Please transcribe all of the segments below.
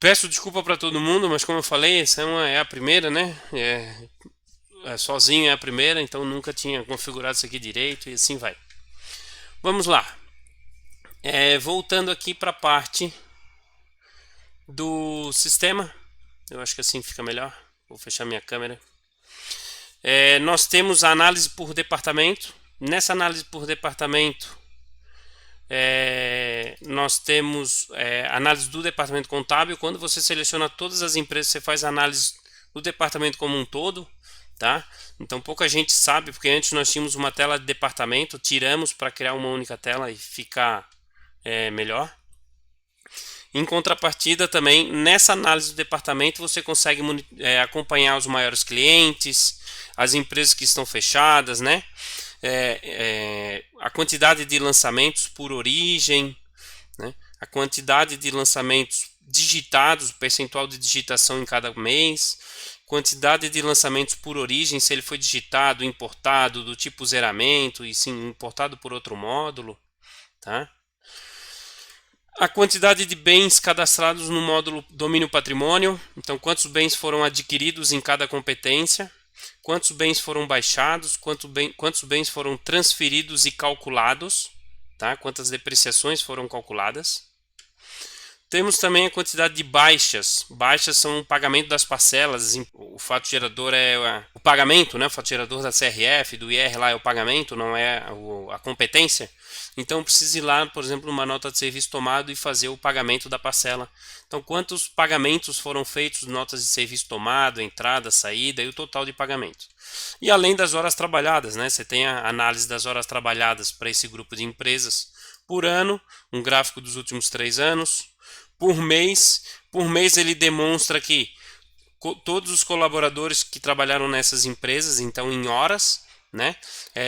Peço desculpa para todo mundo, mas como eu falei, essa é a primeira, né? Sozinho é a primeira, então nunca tinha configurado isso aqui direito e assim vai. Vamos lá. Voltando aqui para a parte do sistema, eu acho que assim fica melhor. Vou fechar minha câmera. Nós temos a análise por departamento. Nessa análise por departamento, nós temos análise do departamento contábil. Quando você seleciona todas as empresas, você faz a análise do departamento como um todo, tá? Então pouca gente sabe, porque antes nós tínhamos uma tela de departamento, tiramos para criar uma única tela e ficar melhor. Em contrapartida também, nessa análise do departamento, você consegue acompanhar os maiores clientes, as empresas que estão fechadas, né? A quantidade de lançamentos por origem, né? A quantidade de lançamentos digitados, o percentual de digitação em cada mês, quantidade de lançamentos por origem, se ele foi digitado, importado, do tipo zeramento, e sim, importado por outro módulo, tá? A quantidade de bens cadastrados no módulo domínio patrimônio, então quantos bens foram adquiridos em cada competência, quantos bens foram baixados, quantos bens foram transferidos e calculados, tá? Quantas depreciações foram calculadas. Temos também a quantidade de baixas. Baixas são o pagamento das parcelas. O fato gerador é o pagamento, né? O fato gerador da CRF, do IR lá é o pagamento, não é a competência. Então precisa ir lá, por exemplo, numa nota de serviço tomado e fazer o pagamento da parcela. Então quantos pagamentos foram feitos, notas de serviço tomado, entrada, saída e o total de pagamento. E além das horas trabalhadas, né? Você tem a análise das horas trabalhadas para esse grupo de empresas por ano, um gráfico dos últimos 3 anos. Por mês ele demonstra que todos os colaboradores que trabalharam nessas empresas, então em horas, né?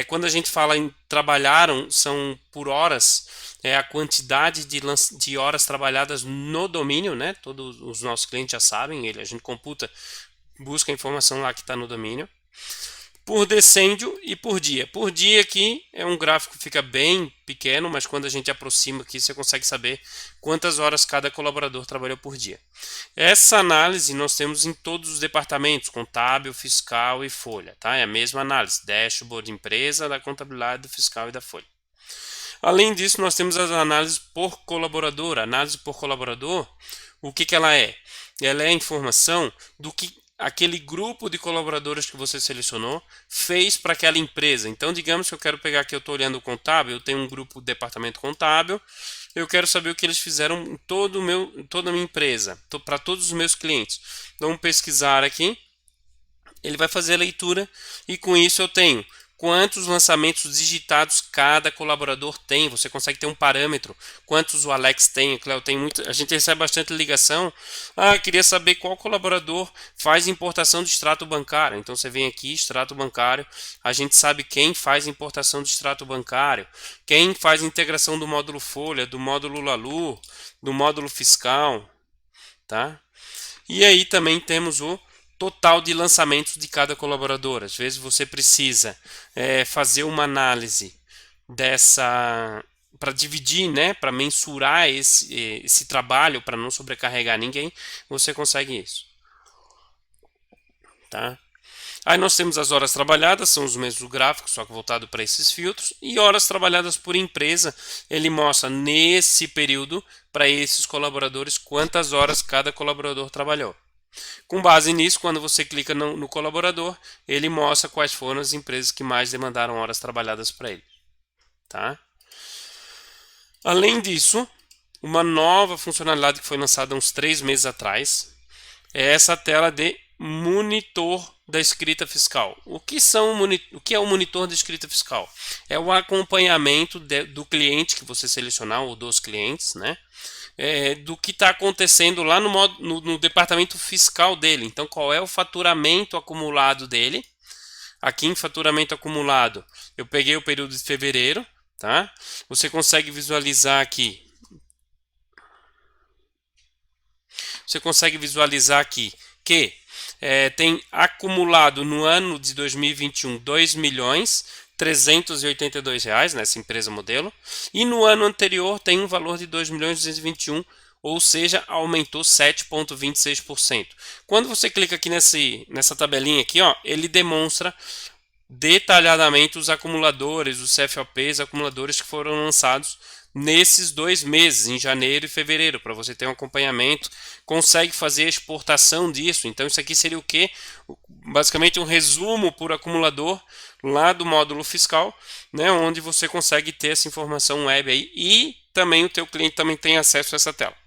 Quando a gente fala em trabalharam, são por horas, a quantidade de horas trabalhadas no domínio, né? Todos os nossos clientes já sabem, a gente computa, busca a informação lá que está no domínio. Por decêndio e por dia. Por dia aqui é um gráfico que fica bem pequeno, mas quando a gente aproxima aqui você consegue saber quantas horas cada colaborador trabalhou por dia. Essa análise nós temos em todos os departamentos, contábil, fiscal e folha, tá? É a mesma análise, dashboard empresa, da contabilidade, do fiscal e da folha. Além disso, nós temos as análises por colaborador. A análise por colaborador, o que ela é? Ela é a informação do que aquele grupo de colaboradores que você selecionou fez para aquela empresa. Então, digamos que eu quero pegar aqui, eu estou olhando o contábil, eu tenho um grupo de departamento contábil, eu quero saber o que eles fizeram em toda a minha empresa, para todos os meus clientes. Então, vamos pesquisar aqui, ele vai fazer a leitura e com isso eu tenho quantos lançamentos digitados cada colaborador tem. Você consegue ter um parâmetro. Quantos o Alex tem, o Cléo tem muito. A gente recebe bastante ligação. Queria saber qual colaborador faz importação de extrato bancário. Então você vem aqui, extrato bancário. A gente sabe quem faz importação de extrato bancário, quem faz integração do módulo folha, do módulo Lalu, do módulo fiscal, tá? E aí também temos o total de lançamentos de cada colaborador. Às vezes você precisa fazer uma análise dessa para dividir, né, para mensurar esse trabalho, para não sobrecarregar ninguém, você consegue isso, tá? Aí nós temos as horas trabalhadas, são os mesmos gráficos, só que voltado para esses filtros, e horas trabalhadas por empresa, ele mostra nesse período para esses colaboradores quantas horas cada colaborador trabalhou. Com base nisso, quando você clica no colaborador, ele mostra quais foram as empresas que mais demandaram horas trabalhadas para ele. Tá? Além disso, uma nova funcionalidade que foi lançada uns 3 meses atrás é essa tela de monitor da escrita fiscal. O que é o monitor da escrita fiscal? É o acompanhamento do cliente que você selecionar, ou dos clientes, né? Do que está acontecendo lá no departamento fiscal dele. Então, qual é o faturamento acumulado dele? Aqui em faturamento acumulado, eu peguei o período de fevereiro, tá? Você consegue visualizar aqui. Você consegue visualizar aqui que tem acumulado no ano de 2021 2 milhões 382 reais nessa empresa modelo, e no ano anterior tem um valor de 2 milhões 221 ou seja, aumentou 7,26%. Quando você clica aqui nessa tabelinha aqui, ó, ele demonstra detalhadamente os acumuladores, os CFOPs, acumuladores que foram lançados nesses 2 meses, em janeiro e fevereiro, para você ter um acompanhamento, consegue fazer a exportação disso. Então isso aqui seria o que? Basicamente um resumo por acumulador lá do módulo fiscal, né, onde você consegue ter essa informação web aí e também o teu cliente também tem acesso a essa tela.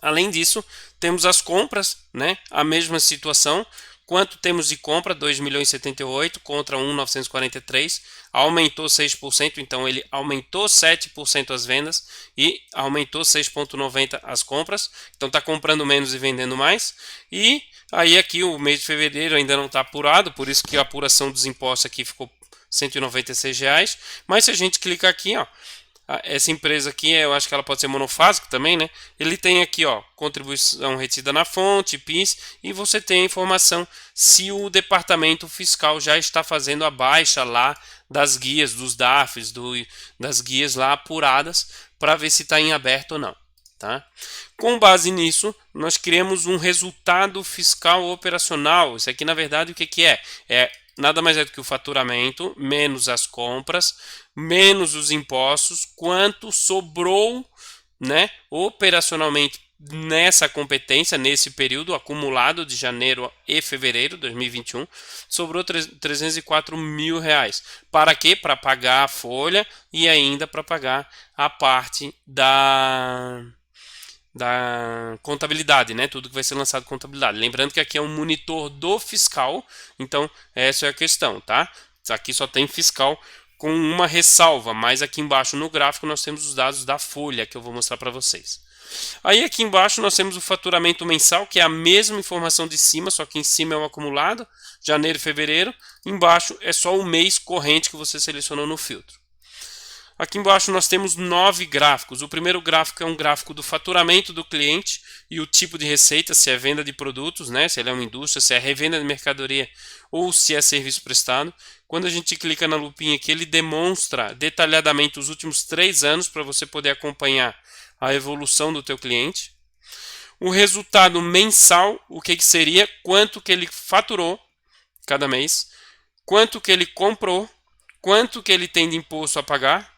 Além disso, temos as compras, né, a mesma situação. Quanto temos de compra? 2.078 contra 1.943, aumentou 6%, então ele aumentou 7% as vendas e aumentou 6,90% as compras, então está comprando menos e vendendo mais. E aí aqui o mês de fevereiro ainda não está apurado, por isso que a apuração dos impostos aqui ficou R$ 196, mas se a gente clicar aqui, ó, essa empresa aqui, eu acho que ela pode ser monofásica também, né? Ele tem aqui, ó, contribuição retida na fonte, PIS, e você tem a informação se o departamento fiscal já está fazendo a baixa lá das guias, dos DAFs, das guias lá apuradas, para ver se está em aberto ou não. Tá? Com base nisso, nós criamos um resultado fiscal operacional. Isso aqui, na verdade, o que é? É nada mais é do que o faturamento, menos as compras, menos os impostos, quanto sobrou, né, operacionalmente nessa competência, nesse período acumulado de janeiro e fevereiro de 2021, sobrou R$304 mil. Para quê? Para pagar a folha e ainda para pagar a parte da contabilidade, né? Tudo que vai ser lançado contabilidade. Lembrando que aqui é um monitor do fiscal, então essa é a questão, tá? Aqui só tem fiscal com uma ressalva, mas aqui embaixo no gráfico nós temos os dados da folha que eu vou mostrar para vocês. Aí aqui embaixo nós temos o faturamento mensal, que é a mesma informação de cima, só que em cima é o acumulado, janeiro e fevereiro, embaixo é só o mês corrente que você selecionou no filtro. Aqui embaixo nós temos 9 gráficos. O primeiro gráfico é um gráfico do faturamento do cliente e o tipo de receita, se é venda de produtos, né? Se ele é uma indústria, se é revenda de mercadoria ou se é serviço prestado. Quando a gente clica na lupinha aqui, ele demonstra detalhadamente os últimos 3 anos para você poder acompanhar a evolução do teu cliente. O resultado mensal, o que seria? Quanto que ele faturou cada mês, quanto que ele comprou, quanto que ele tem de imposto a pagar,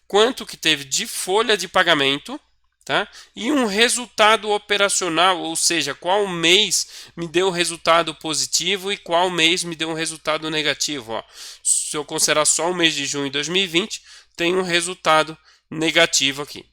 quanto que teve de folha de pagamento, tá? E um resultado operacional, ou seja, qual mês me deu resultado positivo e qual mês me deu um resultado negativo. Ó. Se eu considerar só o mês de junho de 2020, tem um resultado negativo aqui.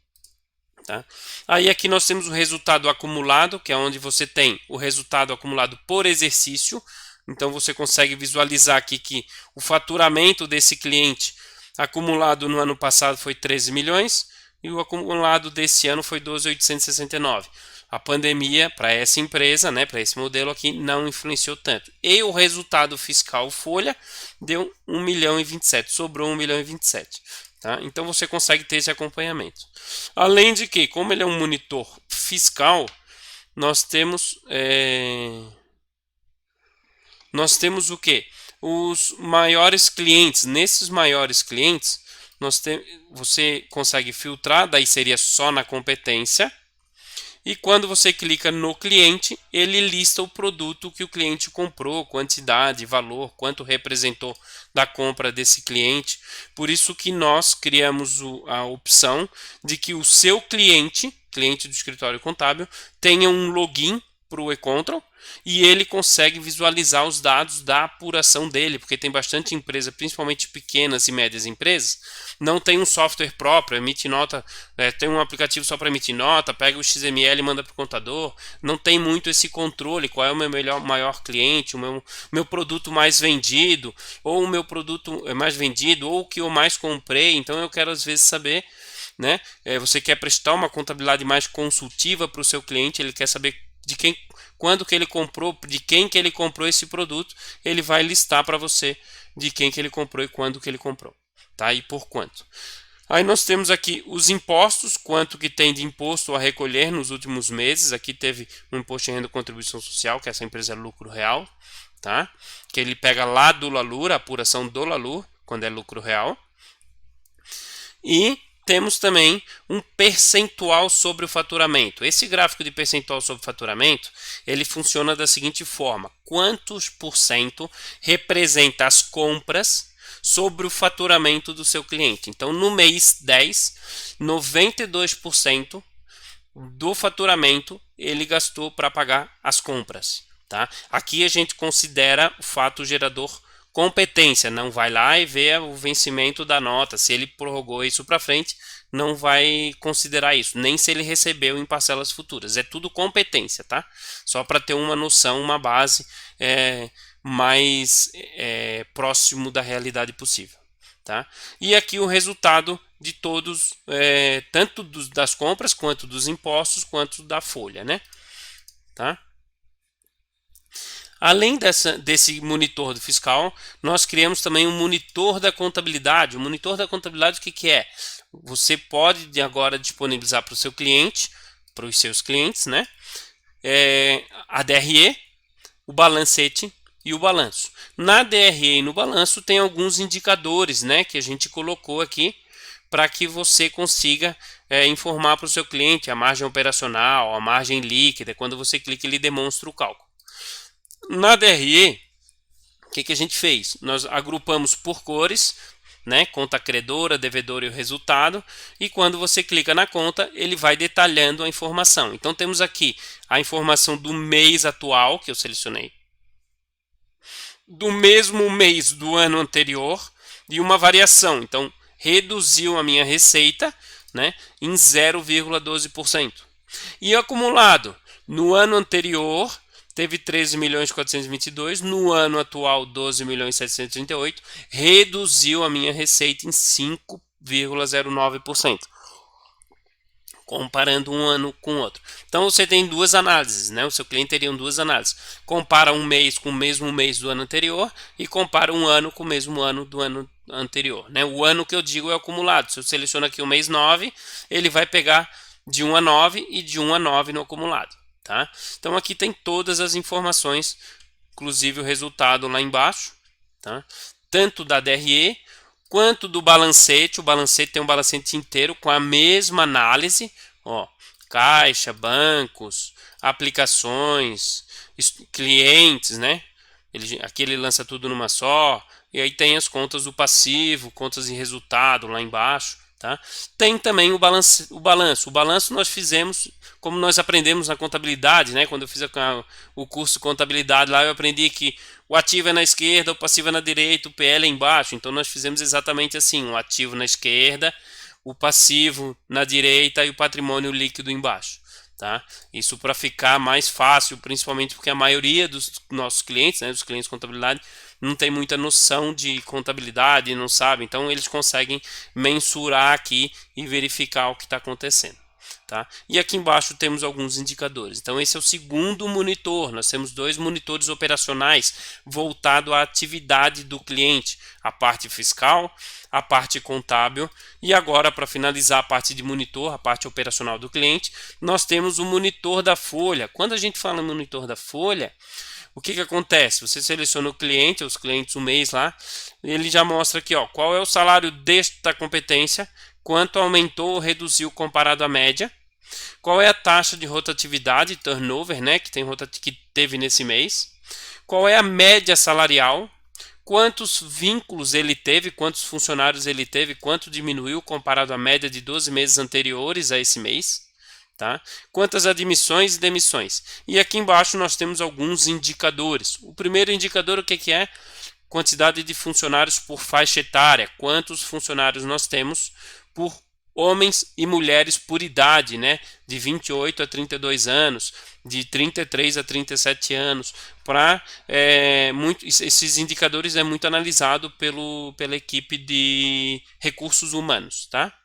Tá? Aí aqui nós temos o resultado acumulado, que é onde você tem o resultado acumulado por exercício. Então você consegue visualizar aqui que o faturamento desse cliente acumulado no ano passado foi 13 milhões e o acumulado desse ano foi 12.869. A pandemia para essa empresa, né, para esse modelo aqui, não influenciou tanto. E o resultado fiscal folha deu 1.027, sobrou 1.027. Tá? Então você consegue ter esse acompanhamento. Além de que, como ele é um monitor fiscal, nós temos o que? Os maiores clientes. Nesses maiores clientes, você consegue filtrar, daí seria só na competência. E quando você clica no cliente, ele lista o produto que o cliente comprou, quantidade, valor, quanto representou da compra desse cliente. Por isso que nós criamos a opção de que o seu cliente do escritório contábil, tenha um login para o eControl e ele consegue visualizar os dados da apuração dele, porque tem bastante empresa, principalmente pequenas e médias empresas, não tem um software próprio, emite nota, tem um aplicativo só para emitir nota, pega o XML e manda para o contador, não tem muito esse controle, qual é o meu maior cliente, o meu produto mais vendido, ou o meu produto mais vendido, ou o que eu mais comprei, então eu quero às vezes saber, né? Você quer prestar uma contabilidade mais consultiva para o seu cliente, ele quer saber de quem, quando que ele comprou, de quem que ele comprou esse produto, ele vai listar para você de quem que ele comprou e quando que ele comprou, tá? E por quanto. Aí nós temos aqui os impostos, quanto que tem de imposto a recolher nos últimos meses. Aqui teve um imposto de renda e contribuição social, que essa empresa é lucro real, tá? Que ele pega lá do LALUR, a apuração do LALUR, quando é lucro real. E temos também um percentual sobre o faturamento. Esse gráfico de percentual sobre faturamento, ele funciona da seguinte forma: quantos por cento representa as compras sobre o faturamento do seu cliente. Então, no mês 10, 92% do faturamento ele gastou para pagar as compras. Tá? Aqui a gente considera o fato gerador competência, não vai lá e vê o vencimento da nota, se ele prorrogou isso para frente, não vai considerar isso, nem se ele recebeu em parcelas futuras, é tudo competência, tá? Só para ter uma noção, uma base mais próximo da realidade possível, tá? E aqui o resultado de todos, tanto das compras, quanto dos impostos, quanto da folha, né? Tá? Além desse monitor do fiscal, nós criamos também um monitor da contabilidade. O monitor da contabilidade, o que é? Você pode agora disponibilizar para o seu cliente, para os seus clientes, né? A DRE, o balancete e o balanço. Na DRE e no balanço tem alguns indicadores, né, que a gente colocou aqui para que você consiga informar para o seu cliente a margem operacional, a margem líquida. Quando você clica, ele demonstra o cálculo. Na DRE, o que a gente fez? Nós agrupamos por cores, né? Conta credora, devedora e o resultado. E quando você clica na conta, ele vai detalhando a informação. Então temos aqui a informação do mês atual, que eu selecionei, do mesmo mês do ano anterior e uma variação. Então reduziu a minha receita, né, em 0,12%. E acumulado, no ano anterior teve 13.422, no ano atual 12.738, reduziu a minha receita em 5,09%, comparando um ano com o outro. Então você tem duas análises, né? O seu cliente teria duas análises. Compara um mês com o mesmo mês do ano anterior e compara um ano com o mesmo ano do ano anterior, né? O ano que eu digo é o acumulado. Se eu seleciono aqui o mês 9, ele vai pegar de 1 a 9 e de 1 a 9 no acumulado. Tá? Então aqui tem todas as informações, inclusive o resultado lá embaixo, tá? Tanto da DRE quanto do balancete. O balancete tem um balancete inteiro com a mesma análise, ó, caixa, bancos, aplicações, clientes, né? Aqui ele lança tudo numa só, e aí tem as contas do passivo, contas de resultado lá embaixo. Tá? Tem também o balanço. O balanço nós fizemos, como nós aprendemos na contabilidade, né? Quando eu fiz o curso de contabilidade lá, eu aprendi que o ativo é na esquerda, o passivo é na direita, o PL é embaixo. Então nós fizemos exatamente assim: o ativo na esquerda, o passivo na direita e o patrimônio líquido embaixo. Tá? Isso para ficar mais fácil, principalmente porque a maioria dos nossos clientes, né, dos clientes de contabilidade, não tem muita noção de contabilidade, não sabe, então eles conseguem mensurar aqui e verificar o que está acontecendo. Tá? E aqui embaixo temos alguns indicadores. Então esse é o segundo monitor. Nós temos dois monitores operacionais voltados à atividade do cliente, a parte fiscal, a parte contábil, e agora, para finalizar a parte de monitor, a parte operacional do cliente, nós temos o monitor da folha. Quando a gente fala em monitor da folha, o que acontece? Você seleciona o cliente, os clientes, um mês lá, ele já mostra aqui, ó, qual é o salário desta competência, quanto aumentou ou reduziu comparado à média, qual é a taxa de rotatividade, turnover, né, que teve nesse mês, qual é a média salarial, quantos vínculos ele teve, quantos funcionários ele teve, quanto diminuiu comparado à média de 12 meses anteriores a esse mês. Tá? Quantas admissões e demissões. E aqui embaixo nós temos alguns indicadores. O primeiro indicador, o que é? Quantidade de funcionários por faixa etária. Quantos funcionários nós temos por homens e mulheres por idade, né? De 28 a 32 anos, de 33 a 37 anos. Esses indicadores é muito analisado pela equipe de recursos humanos. Tá?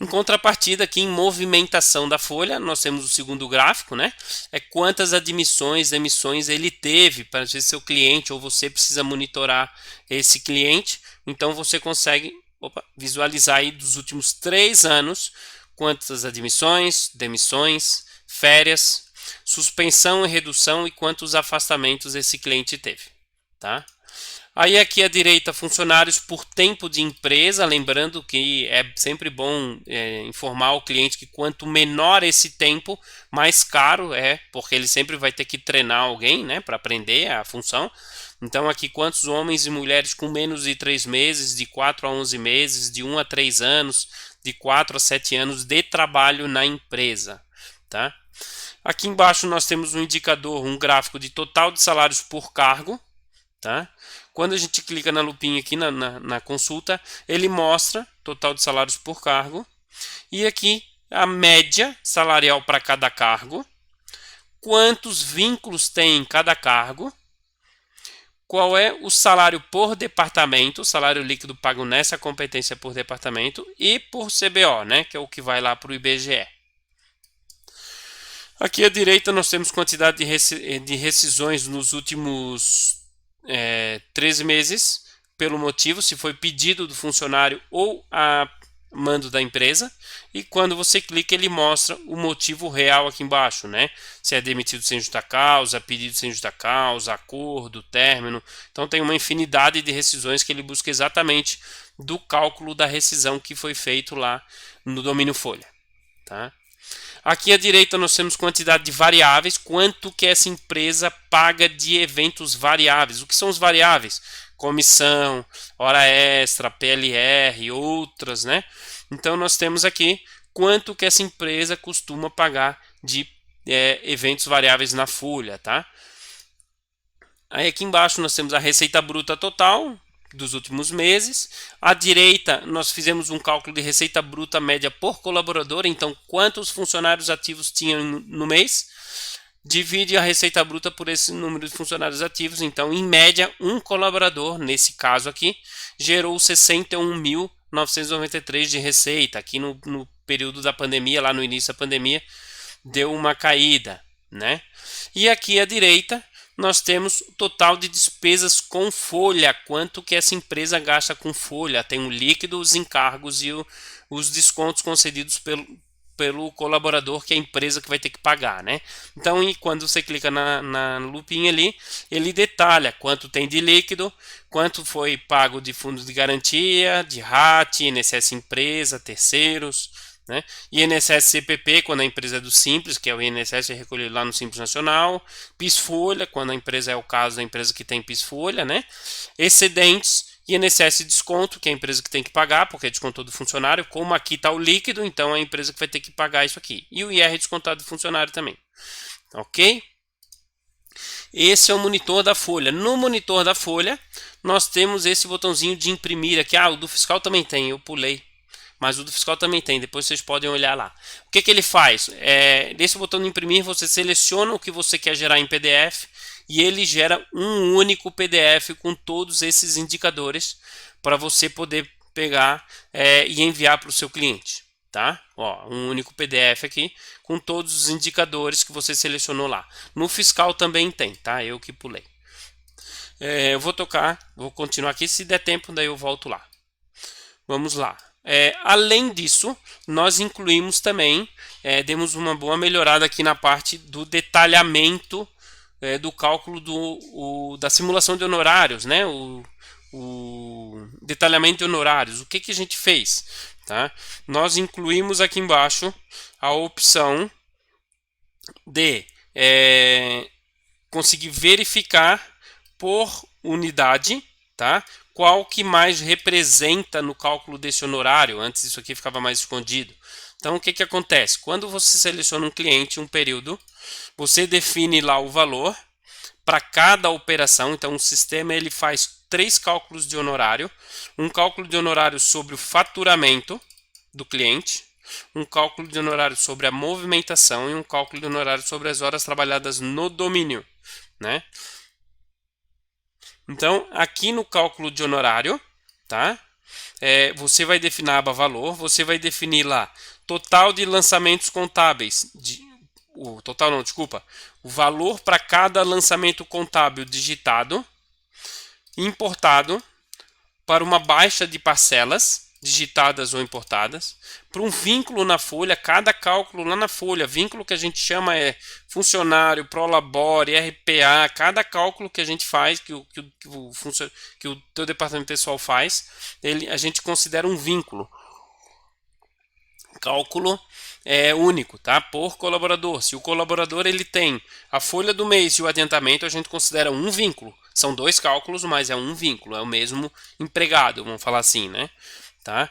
Em contrapartida, aqui em movimentação da folha, nós temos o segundo gráfico, né? É quantas admissões, demissões ele teve, para ver se seu cliente ou você precisa monitorar esse cliente. Então você consegue visualizar aí dos últimos 3 anos quantas admissões, demissões, férias, suspensão e redução e quantos afastamentos esse cliente teve. Tá? Aí aqui à direita, funcionários por tempo de empresa, lembrando que é sempre bom informar o cliente que quanto menor esse tempo, mais caro é, porque ele sempre vai ter que treinar alguém, né, para aprender a função. Então aqui quantos homens e mulheres com menos de 3 meses, de 4 a 11 meses, de 1 a 3 anos, de 4 a 7 anos de trabalho na empresa, tá? Aqui embaixo nós temos um indicador, um gráfico de total de salários por cargo, tá? Quando a gente clica na lupinha aqui na consulta, ele mostra total de salários por cargo. E aqui a média salarial para cada cargo. Quantos vínculos tem em cada cargo. Qual é o salário por departamento, o salário líquido pago nessa competência por departamento. E por CBO, né, que é o que vai lá para o IBGE. Aqui à direita nós temos quantidade de rescisões nos últimos 13 meses, pelo motivo, se foi pedido do funcionário ou a mando da empresa. E quando você clica, ele mostra o motivo real aqui embaixo, né? Se é demitido sem justa causa, pedido sem justa causa, acordo, término. Então tem uma infinidade de rescisões que ele busca exatamente do cálculo da rescisão que foi feito lá no domínio folha, tá? Aqui à direita nós temos quantidade de variáveis, quanto que essa empresa paga de eventos variáveis. O que são os variáveis? Comissão, hora extra, PLR, outras, né? Então nós temos aqui quanto que essa empresa costuma pagar de eventos variáveis na folha, tá? Aí aqui embaixo nós temos a receita bruta total dos últimos meses. À direita, nós fizemos um cálculo de receita bruta média por colaborador. Então, quantos funcionários ativos tinham no mês? Divide a receita bruta por esse número de funcionários ativos. Então, em média, um colaborador, nesse caso aqui, gerou 61.993 de receita. Aqui no período da pandemia, lá no início da pandemia, deu uma caída, né? E aqui à direita, nós temos o total de despesas com folha, quanto que essa empresa gasta com folha, tem o líquido, os encargos e os descontos concedidos pelo colaborador, que é a empresa que vai ter que pagar, né? Então, quando você clica na lupinha ali, ele detalha quanto tem de líquido, quanto foi pago de fundos de garantia, de RAT, INSS empresa, terceiros, né? INSS CPP, quando a empresa é do Simples, que é o INSS recolhido lá no Simples Nacional. PIS-Folha, quando a empresa é o caso da empresa que tem PIS-Folha, né? Excedentes, INSS desconto, que é a empresa que tem que pagar, porque é descontou do funcionário. Como aqui está o líquido, então é a empresa que vai ter que pagar isso aqui. E o IR descontado do funcionário também. Ok? Esse é o monitor da folha. No monitor da folha, nós temos esse botãozinho de imprimir aqui. Ah, o do fiscal também tem, eu pulei. Mas o do fiscal também tem, depois vocês podem olhar lá. O que ele faz? Nesse botão de imprimir, você seleciona o que você quer gerar em PDF e ele gera um único PDF com todos esses indicadores para você poder pegar e enviar para o seu cliente. Tá? Ó, um único PDF aqui com todos os indicadores que você selecionou lá. No fiscal também tem, tá? Eu que pulei. Eu vou continuar aqui, se der tempo, daí eu volto lá. Vamos lá. Além disso, nós incluímos também, demos uma boa melhorada aqui na parte do detalhamento do cálculo da simulação de honorários, né? O detalhamento de honorários. O que a gente fez? Tá? Nós incluímos aqui embaixo a opção de conseguir verificar por unidade, tá? Qual que mais representa no cálculo desse honorário. Antes isso aqui ficava mais escondido. Então o que acontece? Quando você seleciona um cliente, um período, você define lá o valor para cada operação. Então o sistema ele faz 3 cálculos de honorário. Um cálculo de honorário sobre o faturamento do cliente, um cálculo de honorário sobre a movimentação e um cálculo de honorário sobre as horas trabalhadas no domínio, né? Então, aqui no cálculo de honorário, tá? Você vai definir a aba valor, você vai definir lá total de lançamentos contábeis, o valor para cada lançamento contábil digitado, importado para uma baixa de parcelas, digitadas ou importadas. Para um vínculo na folha, cada cálculo lá na folha, vínculo que a gente chama é funcionário, prolabore, RPA, cada cálculo que a gente faz, que o teu departamento pessoal faz, a gente considera um vínculo. Cálculo único, tá? Por colaborador. Se o colaborador ele tem a folha do mês e o adiantamento, a gente considera um vínculo. São dois cálculos, mas é um vínculo, é o mesmo empregado, vamos falar assim, né? Tá?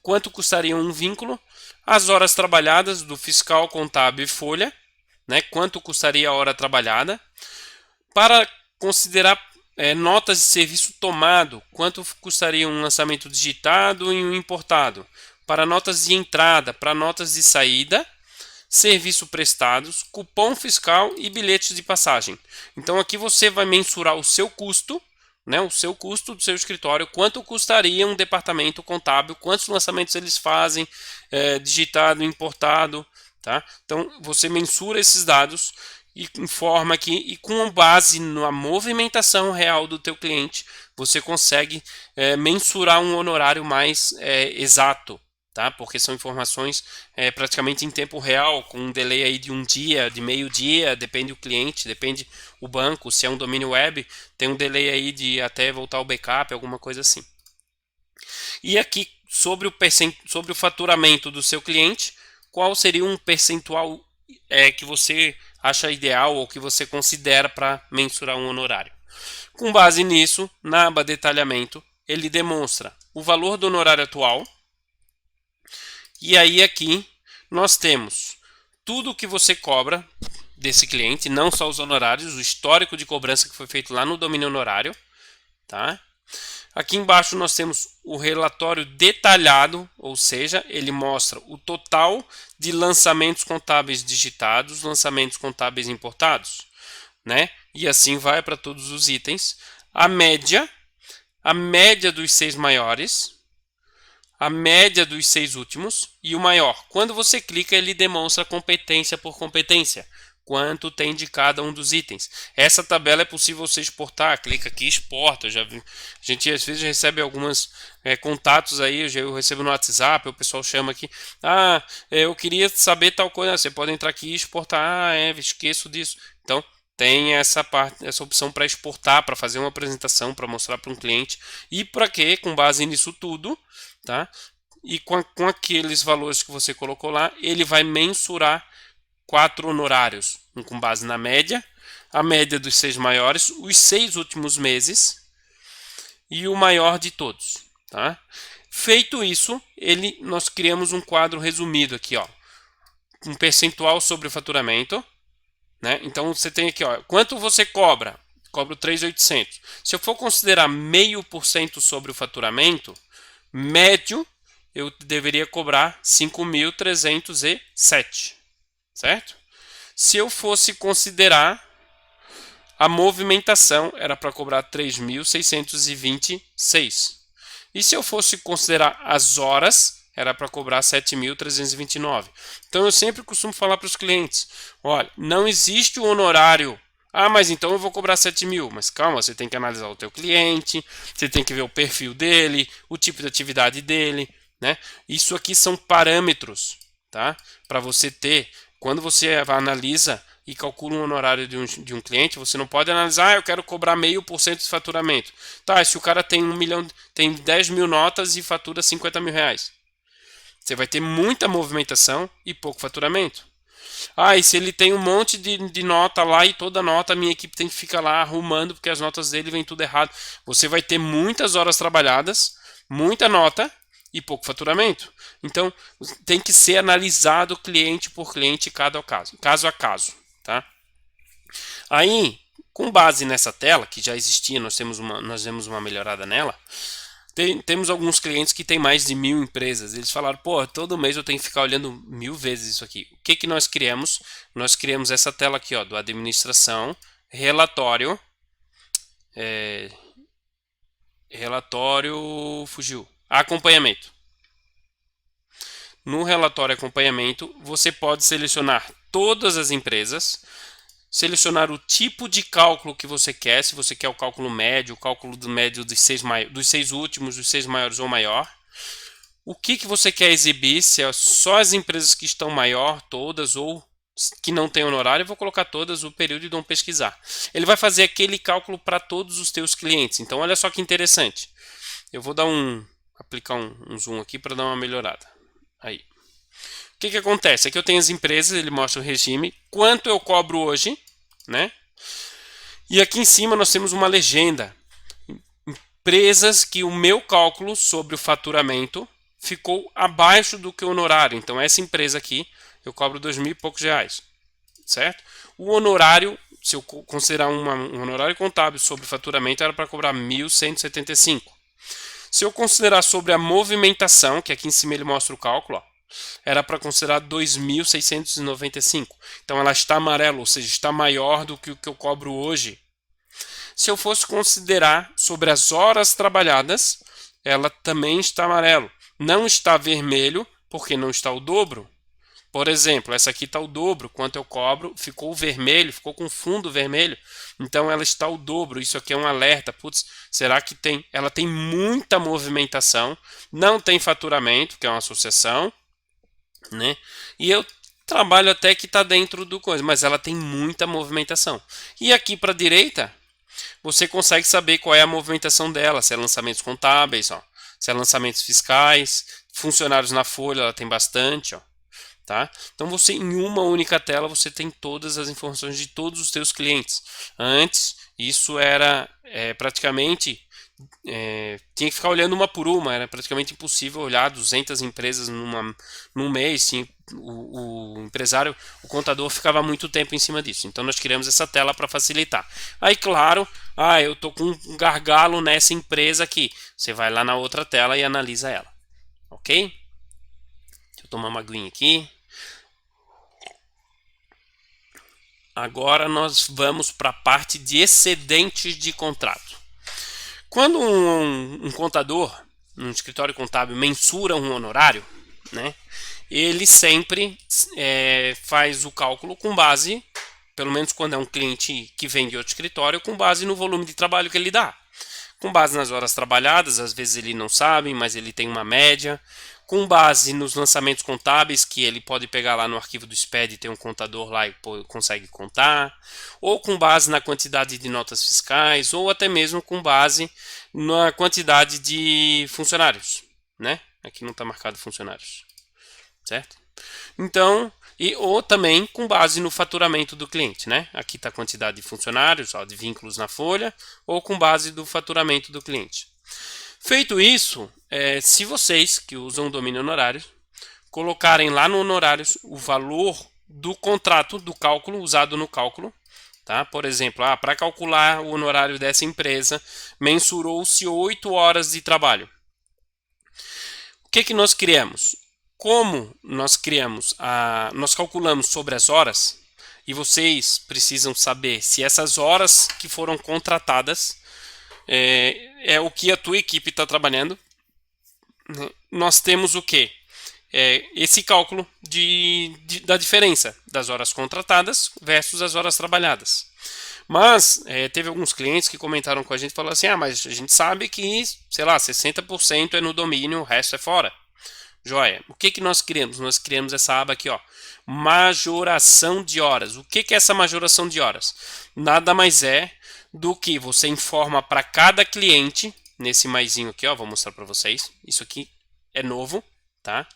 Quanto custaria um vínculo? As horas trabalhadas do fiscal, contábil e folha, né? Quanto custaria a hora trabalhada? Para considerar notas de serviço tomado, quanto custaria um lançamento digitado e um importado? Para notas de entrada, para notas de saída, serviço prestados, cupom fiscal e bilhetes de passagem. Então aqui você vai mensurar o seu custo, né, o seu custo do seu escritório, quanto custaria um departamento contábil, quantos lançamentos eles fazem, digitado, importado, tá? Então você mensura esses dados e informa aqui, e com base na movimentação real do teu cliente, você consegue mensurar um honorário mais exato. Tá? Porque são informações praticamente em tempo real, com um delay aí de um dia, de meio dia, depende do cliente, depende o banco, se é um domínio web, tem um delay aí de até voltar o backup, alguma coisa assim. E aqui, sobre o faturamento do seu cliente, qual seria um percentual que você acha ideal ou que você considera para mensurar um honorário? Com base nisso, na aba detalhamento, ele demonstra o valor do honorário atual. E aí aqui nós temos tudo o que você cobra desse cliente, não só os honorários, o histórico de cobrança que foi feito lá no domínio honorário, tá? Aqui embaixo nós temos o relatório detalhado, ou seja, ele mostra o total de lançamentos contábeis digitados, lançamentos contábeis importados, né? E assim vai para todos os itens. A média dos 6 maiores, a média dos 6 últimos e o maior. Quando você clica, ele demonstra competência por competência, quanto tem de cada um dos itens. Essa tabela é possível você exportar, clica aqui, exporta. A gente às vezes recebe alguns contatos aí, eu recebo no WhatsApp, o pessoal chama aqui, eu queria saber tal coisa, você pode entrar aqui e exportar, esqueço disso. Então, tem essa opção para exportar, para fazer uma apresentação, para mostrar para um cliente, e para que, com base nisso tudo, tá? E com aqueles valores que você colocou lá, ele vai mensurar 4 honorários, um com base na média, a média dos 6 maiores, os 6 últimos meses e o maior de todos, tá? Feito isso, nós criamos um quadro resumido aqui, ó, um percentual sobre o faturamento, né? Então você tem aqui, ó, quanto você cobra? Cobro 3.800. Se eu for considerar 0,5% sobre o faturamento médio, eu deveria cobrar 5.307, certo? Se eu fosse considerar a movimentação, era para cobrar 3.626. E se eu fosse considerar as horas, era para cobrar 7.329. Então eu sempre costumo falar para os clientes, olha, não existe o honorário. Mas então eu vou cobrar 7.000. Mas calma, você tem que analisar o teu cliente, você tem que ver o perfil dele, o tipo de atividade dele, né? Isso aqui são parâmetros, tá? Para você ter, quando você analisa e calcula um honorário de um cliente, você não pode analisar, eu quero cobrar 0,5% de faturamento. Tá, se o cara tem 1 milhão, tem 10 mil notas e fatura 50 mil reais. Você vai ter muita movimentação e pouco faturamento. E se ele tem um monte de nota lá e toda nota a minha equipe tem que ficar lá arrumando porque as notas dele vêm tudo errado. Você vai ter muitas horas trabalhadas, muita nota e pouco faturamento. Então tem que ser analisado cliente por cliente, caso a caso, tá? Aí, com base nessa tela que já existia, nós demos uma melhorada nela. Temos alguns clientes que têm mais de 1.000 empresas. Eles falaram, todo mês eu tenho que ficar olhando 1.000 vezes isso aqui. O que nós criamos? Nós criamos essa tela aqui, ó, do administração, relatório, fugiu, acompanhamento. No relatório acompanhamento, você pode selecionar todas as empresas, selecionar o tipo de cálculo que você quer, se você quer o cálculo médio, o cálculo do médio dos 6 últimos, dos 6 maiores ou maior. o que você quer exibir, se é só as empresas que estão maior, todas, ou que não tem honorário, eu vou colocar todas o período e dou um pesquisar. Ele vai fazer aquele cálculo para todos os teus clientes. Então olha só que interessante. Eu vou aplicar um zoom aqui para dar uma melhorada. Aí. O que acontece? Aqui eu tenho as empresas, ele mostra o regime, quanto eu cobro hoje, né? E aqui em cima nós temos uma legenda. Empresas que o meu cálculo sobre o faturamento ficou abaixo do que o honorário. Então essa empresa aqui eu cobro 2.000 e poucos reais, certo? O honorário, se eu considerar um honorário contábil sobre faturamento, era para cobrar 1.175. Se eu considerar sobre a movimentação, que aqui em cima ele mostra o cálculo, ó, era para considerar 2.695. Então ela está amarela, ou seja, está maior do que o que eu cobro hoje. Se eu fosse considerar sobre as horas trabalhadas, ela também está amarelo. Não está vermelho, porque não está o dobro. Por exemplo, essa aqui está o dobro, quanto eu cobro, ficou vermelho, ficou com fundo vermelho, então ela está o dobro. Isso aqui é um alerta. Putz, será que tem? Ela tem muita movimentação, não tem faturamento, que é uma associação, né? E eu trabalho até que está dentro do coisa, mas ela tem muita movimentação. E aqui para a direita, você consegue saber qual é a movimentação dela, se é lançamentos contábeis, ó, se é lançamentos fiscais, funcionários na folha, ela tem bastante, ó. Tá? Então você em uma única tela você tem todas as informações de todos os seus clientes. Antes isso era praticamente tinha que ficar olhando uma por uma, era praticamente impossível olhar 200 empresas num mês. O empresário, o contador ficava muito tempo em cima disso. Então nós criamos essa tela para facilitar. Aí claro, eu estou com um gargalo nessa empresa aqui. Você vai lá na outra tela e analisa ela, ok? Deixa eu tomar uma aguinha aqui. Agora nós vamos para a parte de excedentes de contrato. Quando um contador, um escritório contábil, mensura um honorário, né, ele sempre faz o cálculo com base, pelo menos quando é um cliente que vem de outro escritório, com base no volume de trabalho que ele dá. Com base nas horas trabalhadas, às vezes ele não sabe, mas ele tem uma média. Com base nos lançamentos contábeis, que ele pode pegar lá no arquivo do SPED e ter um contador lá e consegue contar, ou com base na quantidade de notas fiscais, ou até mesmo com base na quantidade de funcionários, né? Aqui não está marcado funcionários, certo? Então, ou também com base no faturamento do cliente, né? Aqui está a quantidade de funcionários, ó, de vínculos na folha, ou com base do faturamento do cliente. Feito isso, se vocês que usam o domínio honorário colocarem lá no honorários o valor do contrato, do cálculo, usado no cálculo, tá? Por exemplo, para calcular o honorário dessa empresa, mensurou-se 8 horas de trabalho. O que nós criamos? Como nós criamos, nós calculamos sobre as horas, e vocês precisam saber se essas horas que foram contratadas é o que a tua equipe está trabalhando. Nós temos o que? Esse cálculo da diferença das horas contratadas versus as horas trabalhadas. Mas teve alguns clientes que comentaram com a gente e falaram assim, mas a gente sabe que, sei lá, 60% é no domínio, o resto é fora. Joia. O que nós criamos? Nós criamos essa aba aqui, ó, majoração de horas. O que é essa majoração de horas? Nada mais é do que você informa para cada cliente, nesse maisinho aqui, ó, vou mostrar para vocês. Isso aqui é novo, tá?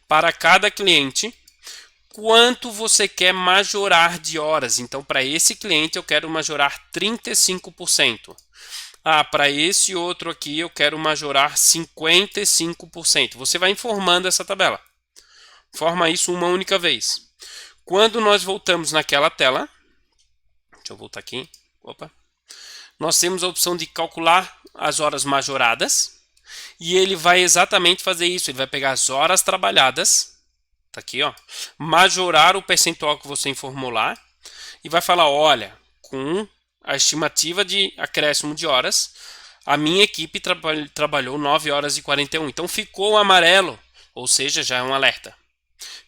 Para cada cliente, quanto você quer majorar de horas. Então, para esse cliente eu quero majorar 35%. Para esse outro aqui eu quero majorar 55%. Você vai informando essa tabela. Forma isso uma única vez. Quando nós voltamos naquela tela, deixa eu voltar aqui. Opa. Nós temos a opção de calcular as horas majoradas. E ele vai exatamente fazer isso. Ele vai pegar as horas trabalhadas. Tá aqui, ó. Majorar o percentual que você informou lá. E vai falar, olha, com a estimativa de acréscimo de horas, a minha equipe trabalhou 9 horas e 41. Então ficou amarelo, ou seja, já é um alerta.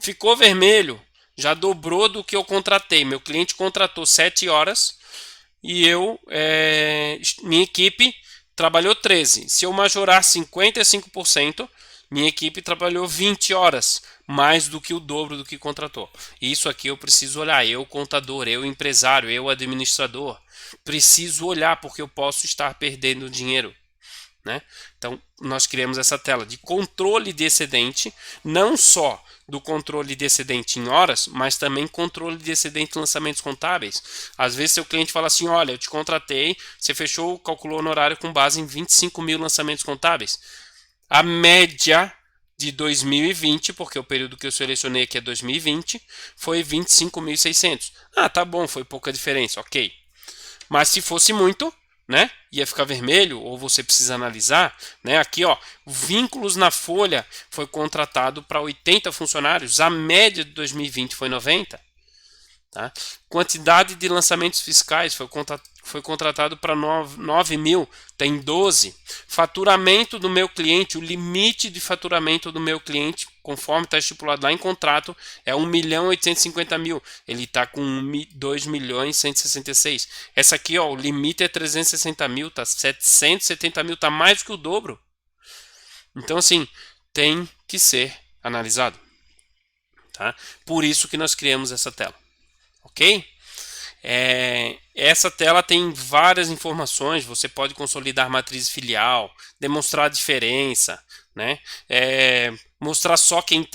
Ficou vermelho, já dobrou do que eu contratei. Meu cliente contratou 7 horas e minha equipe trabalhou 13. Se eu majorar 55%, minha equipe trabalhou 20 horas, mais do que o dobro do que contratou. Isso aqui eu preciso olhar, eu contador, eu empresário, eu administrador, preciso olhar porque eu posso estar perdendo dinheiro. Né? Então, nós criamos essa tela de controle de excedente, não só do controle de excedente em horas, mas também controle de excedente em lançamentos contábeis. Às vezes, seu cliente fala assim: olha, eu te contratei, você fechou, calculou o honorário com base em 25 mil lançamentos contábeis. A média de 2020, porque o período que eu selecionei aqui é 2020, foi 25.600. Ah, tá bom, foi pouca diferença, ok. Mas se fosse muito, né, ia ficar vermelho, ou você precisa analisar, né, aqui ó, vínculos na folha foi contratado para 80 funcionários, a média de 2020 foi 90, tá? Quantidade de lançamentos fiscais foi contratado para 9 mil, tem 12. Faturamento do meu cliente, o limite de faturamento do meu cliente, conforme está estipulado lá em contrato, é 1.850.000. Ele está com 2.166. Essa aqui, ó, o limite é 360 mil, tá 770 mil, tá mais do que o dobro. Então, assim, tem que ser analisado. Tá? Por isso que nós criamos essa tela. Ok? Essa tela tem várias informações. Você pode consolidar matriz filial, demonstrar a diferença, né? Mostrar só quem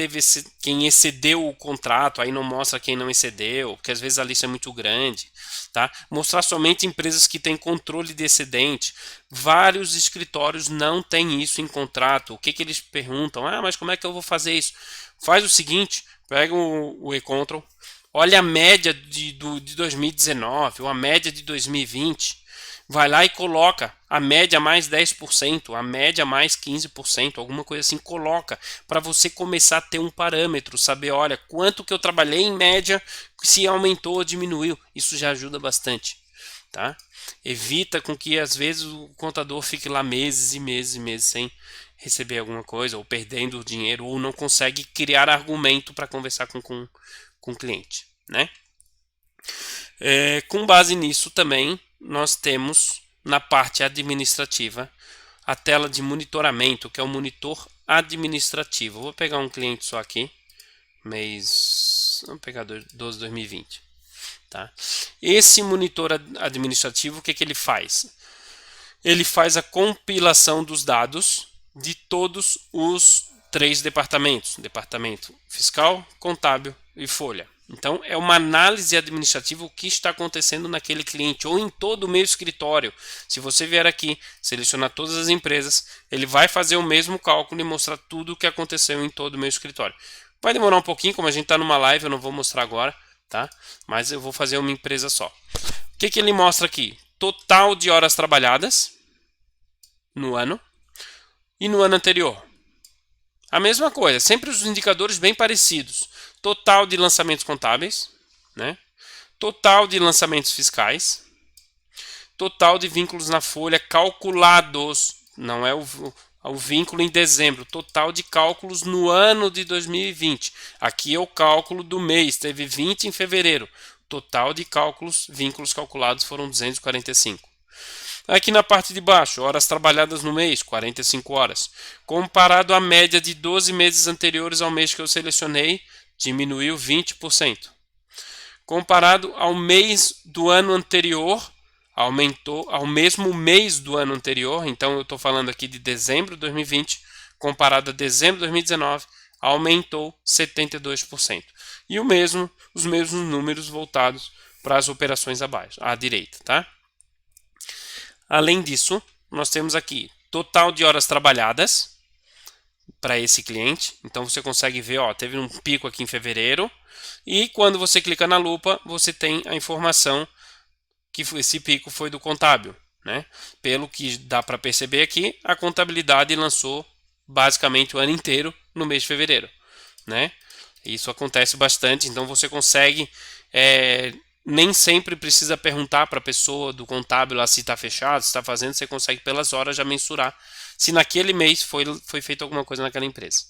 excedeu o contrato, aí não mostra quem não excedeu, porque às vezes a lista é muito grande. Tá? Mostrar somente empresas que têm controle de excedente. Vários escritórios não têm isso em contrato. O que eles perguntam? Ah, mas como é que eu vou fazer isso? Faz o seguinte, pega o e-control, olha a média de 2019 ou a média de 2020. Vai lá e coloca a média mais 10%, a média mais 15%, alguma coisa assim, coloca para você começar a ter um parâmetro, saber, olha, quanto que eu trabalhei em média, se aumentou ou diminuiu. Isso já ajuda bastante, tá? Evita com que às vezes o contador fique lá meses e meses e meses sem receber alguma coisa, ou perdendo dinheiro, ou não consegue criar argumento para conversar com o cliente, né? Com base nisso também nós temos na parte administrativa a tela de monitoramento, que é o monitor administrativo. Vou pegar um cliente só aqui, vamos pegar 12 2020, tá? Esse monitor administrativo, o que ele faz? Ele faz a compilação dos dados de todos os 3 departamentos: departamento fiscal, contábil e folha. Então, é uma análise administrativa o que está acontecendo naquele cliente ou em todo o meu escritório. Se você vier aqui, selecionar todas as empresas, ele vai fazer o mesmo cálculo e mostrar tudo o que aconteceu em todo o meu escritório. Vai demorar um pouquinho, como a gente está numa live, eu não vou mostrar agora, tá? Mas eu vou fazer uma empresa só. O que ele mostra aqui? Total de horas trabalhadas no ano e no ano anterior. A mesma coisa, sempre os indicadores bem parecidos. Total de lançamentos contábeis, né? Total de lançamentos fiscais, total de vínculos na folha calculados, não é o vínculo em dezembro, total de cálculos no ano de 2020. Aqui é o cálculo do mês, teve 20 em fevereiro. Total de vínculos calculados foram 245. Aqui na parte de baixo, horas trabalhadas no mês, 45 horas. Comparado à média de 12 meses anteriores ao mês que eu selecionei, diminuiu 20%. Comparado ao mês do ano anterior, aumentou ao mesmo mês do ano anterior. Então eu estou falando aqui de dezembro de 2020, comparado a dezembro de 2019, aumentou 72%. E os mesmos números voltados para as operações abaixo, à direita, tá? Além disso, nós temos aqui total de horas trabalhadas para esse cliente. Então você consegue ver, ó, teve um pico aqui em fevereiro, e quando você clica na lupa, você tem a informação que esse pico foi do contábil, né? Pelo que dá para perceber aqui, a contabilidade lançou basicamente o ano inteiro no mês de fevereiro, né? Isso acontece bastante, então você consegue nem sempre precisa perguntar para a pessoa do contábil lá se está fechado, se está fazendo, você consegue pelas horas já mensurar se naquele mês foi feita alguma coisa naquela empresa.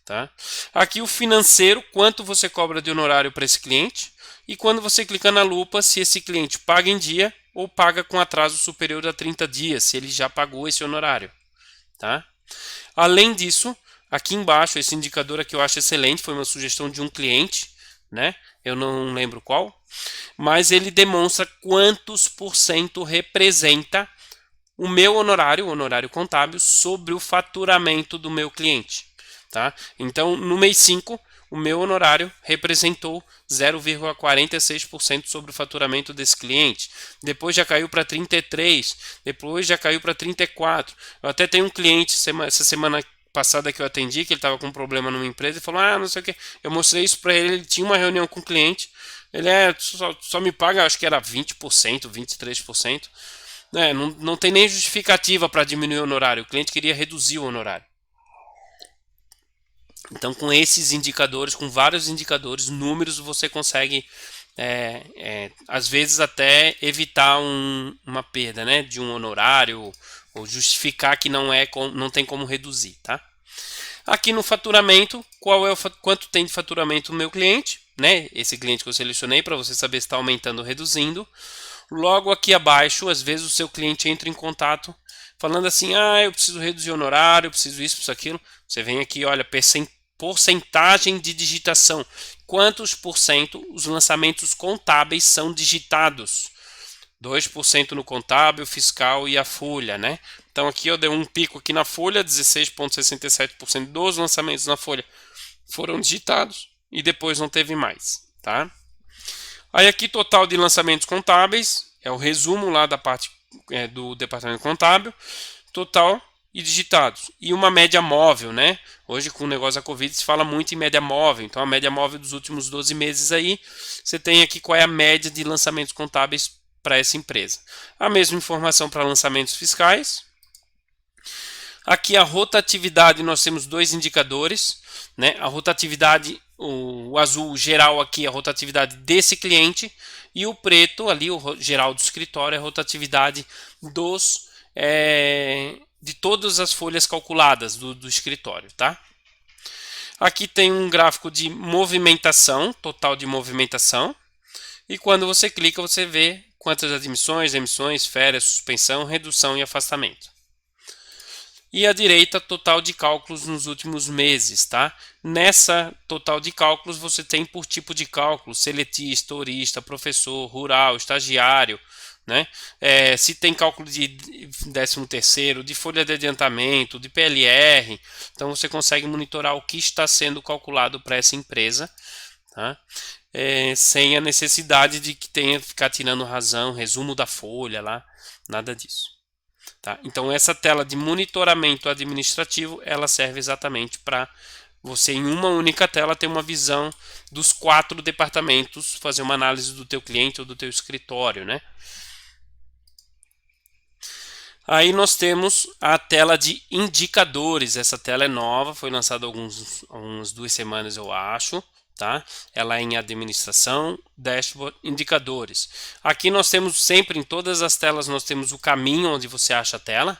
Tá? Aqui o financeiro, quanto você cobra de honorário para esse cliente, e quando você clica na lupa, se esse cliente paga em dia ou paga com atraso superior a 30 dias, se ele já pagou esse honorário. Tá? Além disso, Aqui embaixo, esse indicador aqui eu acho excelente, foi uma sugestão de um cliente, né? Eu não lembro qual, mas ele demonstra quantos por cento representa o meu honorário, o honorário contábil, sobre o faturamento do meu cliente. Tá? Então, no mês 5, o meu honorário representou 0,46% sobre o faturamento desse cliente. Depois já caiu para 33%, depois já caiu para 34%. Eu até tenho um cliente essa semana passada que eu atendi, que ele estava com um problema numa empresa, e falou, não sei o que. Eu mostrei isso para ele, ele tinha uma reunião com o cliente, ele só me paga, acho que era 20%, 23%. Não tem nem justificativa para diminuir o honorário. O cliente queria reduzir o honorário. Então, com esses indicadores, com vários indicadores, números, você consegue, às vezes, até evitar uma perda, né, de um honorário ou justificar que não tem como reduzir. Tá? Aqui no faturamento, quanto tem de faturamento o meu cliente, né, esse cliente que eu selecionei, para você saber se está aumentando ou reduzindo. Logo aqui abaixo, às vezes o seu cliente entra em contato falando assim, eu preciso reduzir o honorário, eu preciso isso, aquilo. Você vem aqui, olha, porcentagem de digitação. Quantos por cento os lançamentos contábeis são digitados? 2% no contábil, fiscal e a folha, né? Então aqui eu dei um pico aqui na folha, 16,67% dos lançamentos na folha foram digitados e depois não teve mais, tá? Aí aqui total de lançamentos contábeis, é o resumo lá da parte do departamento contábil, total e digitados. E uma média móvel, né? Hoje com o negócio da Covid se fala muito em média móvel, então a média móvel dos últimos 12 meses aí, você tem aqui qual é a média de lançamentos contábeis para essa empresa. A mesma informação para lançamentos fiscais. Aqui a rotatividade, nós temos dois indicadores, né? A rotatividade, o azul geral aqui é a rotatividade desse cliente e o preto ali, o geral do escritório, é a rotatividade de todas as folhas calculadas do escritório, tá? Aqui tem um gráfico de movimentação, total de movimentação, e quando você clica você vê quantas admissões, emissões, férias, suspensão, redução e afastamento. E à direita, total de cálculos nos últimos meses, tá? Nessa total de cálculos você tem por tipo de cálculo, seletista, horista, professor, rural, estagiário, né? Se tem cálculo de 13º, de folha de adiantamento, de PLR, então você consegue monitorar o que está sendo calculado para essa empresa, tá? Sem a necessidade de que tenha que ficar tirando razão, resumo da folha lá, nada disso. Tá? Então essa tela de monitoramento administrativo, ela serve exatamente para você em uma única tela ter uma visão dos 4 departamentos, fazer uma análise do teu cliente ou do teu escritório, né? Aí nós temos a tela de indicadores. Essa tela é nova, foi lançada há algumas 2 semanas eu acho. Tá? Ela é em administração, dashboard, indicadores. Aqui nós temos sempre em todas as telas nós temos o caminho onde você acha a tela.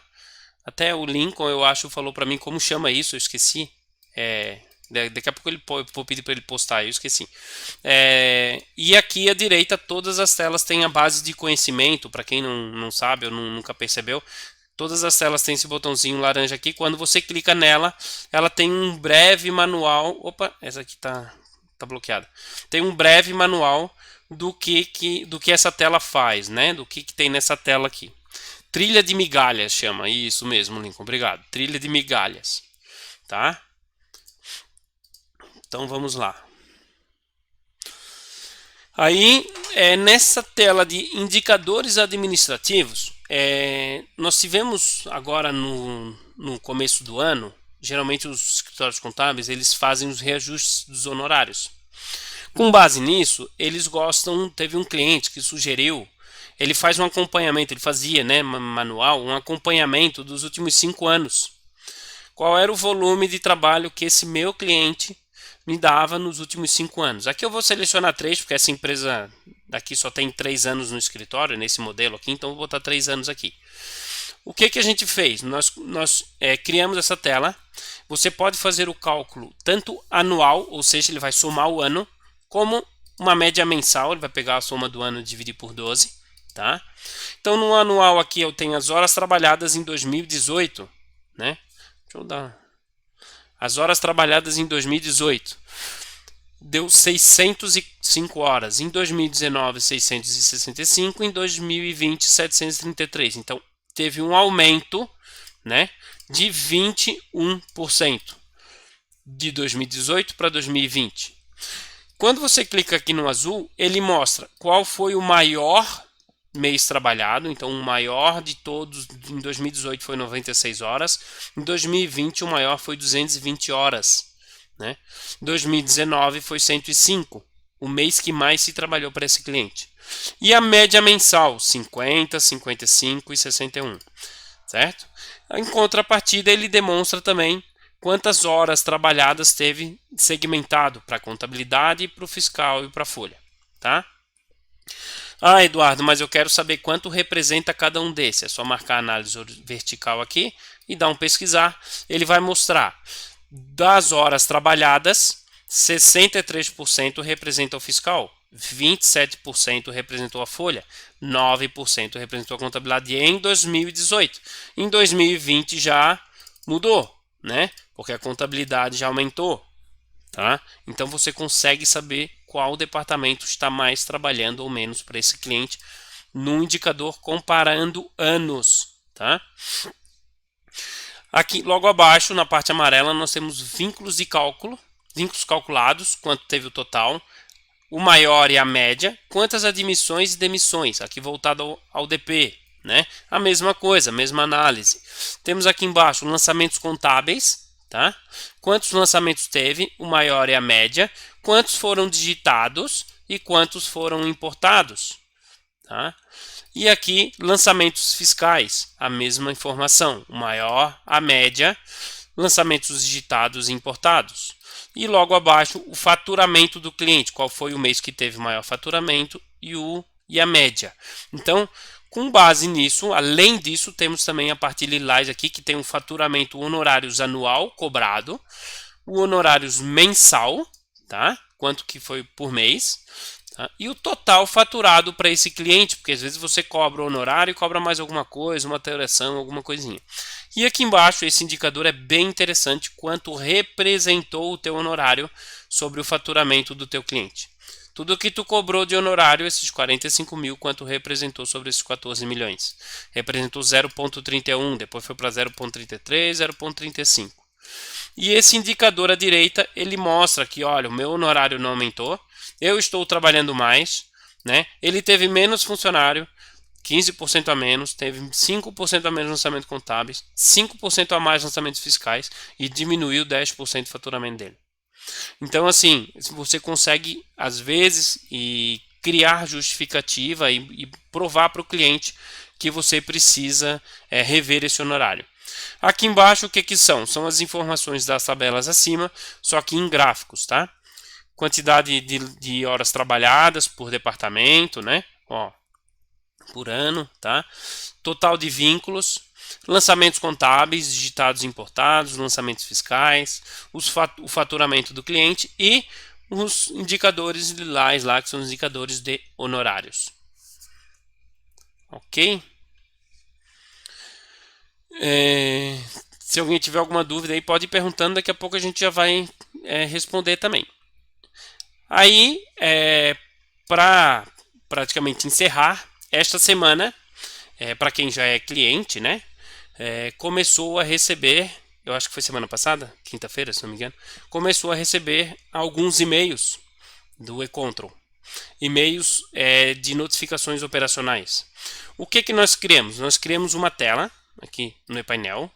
Até o Lincoln eu acho falou para mim como chama isso, eu esqueci. Daqui a pouco eu vou pedir para ele postar, eu esqueci. E aqui à direita todas as telas têm a base de conhecimento, para quem não sabe ou nunca percebeu. Todas as telas têm esse botãozinho laranja aqui. Quando você clica nela, ela tem um breve manual. Opa, essa aqui tá bloqueada. Tem um breve manual do que essa tela faz, né? Do que tem nessa tela aqui. Trilha de migalhas chama. Isso mesmo, Lincoln. Obrigado. Trilha de migalhas. Tá? Então vamos lá. Aí, nessa tela de indicadores administrativos, nós tivemos agora no começo do ano, geralmente os escritórios contábeis eles fazem os reajustes dos honorários. Com base nisso, eles gostam. Teve um cliente que sugeriu, ele faz um acompanhamento, ele fazia, né, manual, um acompanhamento dos últimos 5 anos. Qual era o volume de trabalho que esse meu cliente me dava nos últimos 5 anos? Aqui eu vou selecionar 3, porque essa empresa daqui só tem 3 anos no escritório, nesse modelo aqui, então vou botar 3 anos aqui. O que a gente fez? Nós criamos essa tela. Você pode fazer o cálculo tanto anual, ou seja, ele vai somar o ano, como uma média mensal, ele vai pegar a soma do ano e dividir por 12. Tá? Então no anual aqui eu tenho as horas trabalhadas em 2018. Né? Deixa eu dar... as horas trabalhadas em 2018 deu 605 horas, em 2019 665, em 2020 733. Então teve um aumento, né, de 21% de 2018 para 2020. Quando você clica aqui no azul, ele mostra qual foi o maior mês trabalhado. Então o maior de todos em 2018 foi 96 horas, em 2020 o maior foi 220 horas, né? Em 2019 foi 105, o mês que mais se trabalhou para esse cliente. E a média mensal, 50, 55 e 61, certo? Em contrapartida, ele demonstra também quantas horas trabalhadas teve segmentado para a contabilidade, para o fiscal e para a folha, tá? Ah, Eduardo, mas eu quero saber quanto representa cada um desses. É só marcar a análise vertical aqui e dar um pesquisar. Ele vai mostrar das horas trabalhadas, 63% representa o fiscal, 27% representou a folha, 9% representou a contabilidade em 2018. Em 2020 já mudou, né? Porque a contabilidade já aumentou, tá? Então você consegue saber qual departamento está mais trabalhando ou menos para esse cliente no indicador comparando anos, tá? Aqui logo abaixo, na parte amarela, nós temos vínculos de cálculo, vínculos calculados, quanto teve o total, o maior e a média, quantas admissões e demissões, aqui voltado ao DP, né? A mesma coisa, a mesma análise. Temos aqui embaixo lançamentos contábeis, tá? Quantos lançamentos teve, o maior e a média, quantos foram digitados e quantos foram importados, tá? E aqui, lançamentos fiscais, a mesma informação, o maior, a média, lançamentos digitados e importados. E logo abaixo, o faturamento do cliente, qual foi o mês que teve maior faturamento e a média. Então, com base nisso, além disso, temos também a parte lilás aqui, que tem o faturamento honorários anual cobrado, o honorários mensal, tá? Quanto que foi por mês, tá? E o total faturado para esse cliente, porque às vezes você cobra o honorário e cobra mais alguma coisa, uma alteração, alguma coisinha. E aqui embaixo, esse indicador é bem interessante, quanto representou o teu honorário sobre o faturamento do teu cliente. Tudo que tu cobrou de honorário, esses 45 mil, quanto representou sobre esses 14 milhões? Representou 0,31, depois foi para 0,33, 0,35. E esse indicador à direita, ele mostra que, olha, o meu honorário não aumentou, eu estou trabalhando mais, né? Ele teve menos funcionário, 15% a menos, teve 5% a menos lançamentos contábeis, 5% a mais lançamentos fiscais e diminuiu 10% o faturamento dele. Então, assim, você consegue, às vezes, criar justificativa e provar para o cliente que você precisa rever esse honorário. Aqui embaixo, o que são? São as informações das tabelas acima, só que em gráficos, tá? Quantidade de horas trabalhadas por departamento, né? Ó, por ano, tá? Total de vínculos, lançamentos contábeis, digitados e importados, lançamentos fiscais, o faturamento do cliente e os indicadores lilás lá, que são os indicadores de honorários. Ok? Se alguém tiver alguma dúvida aí, pode ir perguntando, daqui a pouco a gente já vai responder também. Aí, para praticamente encerrar, esta semana, para quem já é cliente, né, começou a receber, eu acho que foi semana passada, quinta-feira, se não me engano, começou a receber alguns e-mails do eControl. E-mails de notificações operacionais. O que nós criamos? Nós criamos uma tela aqui no painel,